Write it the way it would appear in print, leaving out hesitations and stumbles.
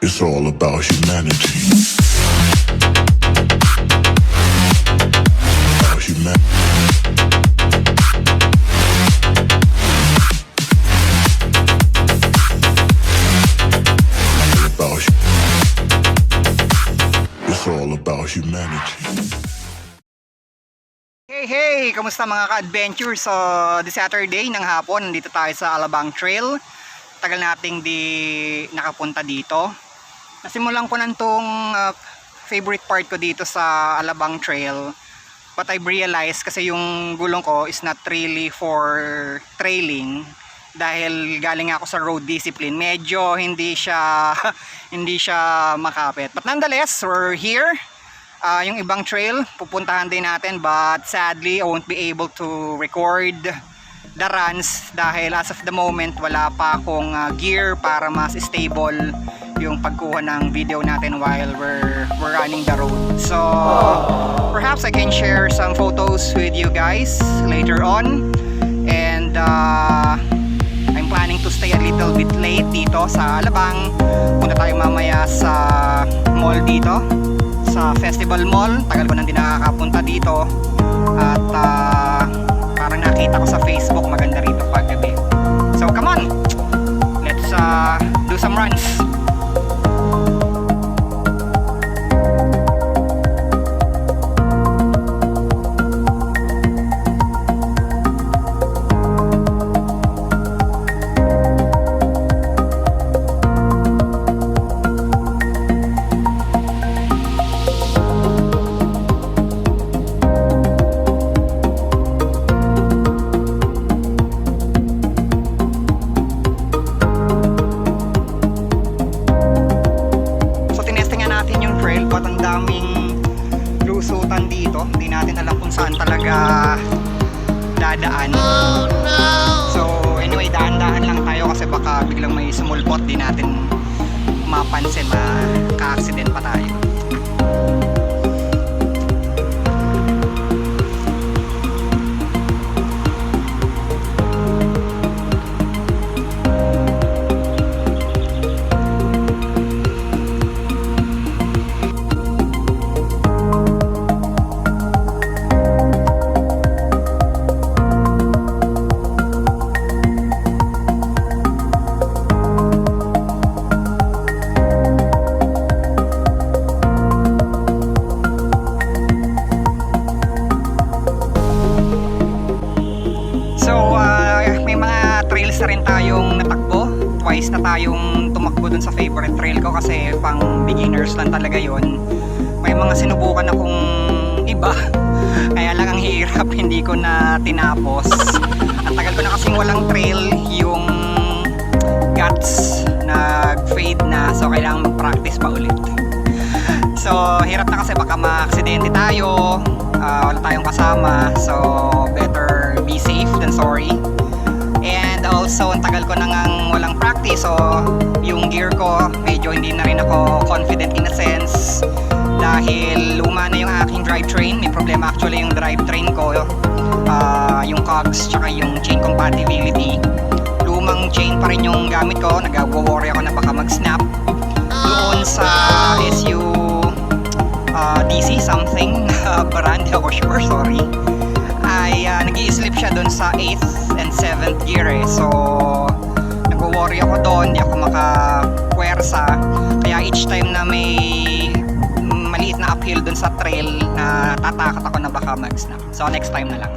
It's all about humanity. About It's all about humanity. Hey, kamusta mga ka-adventure? So, this Saturday ng hapon, nandito tayo sa Alabang Trail. Tagal nating di nakapunta dito. Nasimulan ko na itong favorite part ko dito sa Alabang Trail. But I've realized kasi yung gulong ko is not really for trailing. Dahil galing ako sa road discipline. Medyo hindi siya makapit. But nonetheless, we're here. Yung ibang trail pupuntahan din natin, but sadly I won't be able to record the runs dahil as of the moment wala pa akong gear para mas stable yung pagkuha ng video natin while we're running the road. So perhaps I can share some photos with you guys later on, and I'm planning to stay a little bit late dito sa Alabang. Punta tayo mamaya sa mall dito, sa Festival Mall. Tagal ko nang di nakakapunta dito at parang nakita ko sa Facebook maganda rito pag gabi. So come on, let's do some runs. Lusutan dito, hindi natin alam kung saan talaga dadaan. Oh, no! So anyway, dahan-dahan lang tayo kasi baka biglang may sumulpot, di natin mapansin, maka-accident pa tayo. Na rin tayong natakbo, twice na tayong tumakbo dun sa favorite trail ko kasi pang beginners lang talaga yon. May mga sinubukan akong iba, kaya lang ang hirap, hindi ko na tinapos. Ang tagal ko na kasing walang trail, yung guts nag-fade na, so kailangan mag-practice pa ulit. So hirap na kasi baka ma-aksidente tayo, wala tayong kasama, so better be safe than sorry. And also, ang tagal ko na ngang walang practice, so yung gear ko medyo hindi na rin ako confident in a sense dahil luma na yung aking drivetrain. May problema actually yung drivetrain ko, yung cogs tsaka yung chain compatibility. Lumang chain pa rin yung gamit ko, nag-worry ako na baka mag-snap doon sa SU DC something brand, hindi ako sure, sorry. Ay nag-i-slip siya doon sa 8th and 7th gear so nag-worry ako doon, hindi ako makapuwersa, kaya each time na may maliit na uphill doon sa trail na tatakot ako na baka mag-snap. So next time na lang.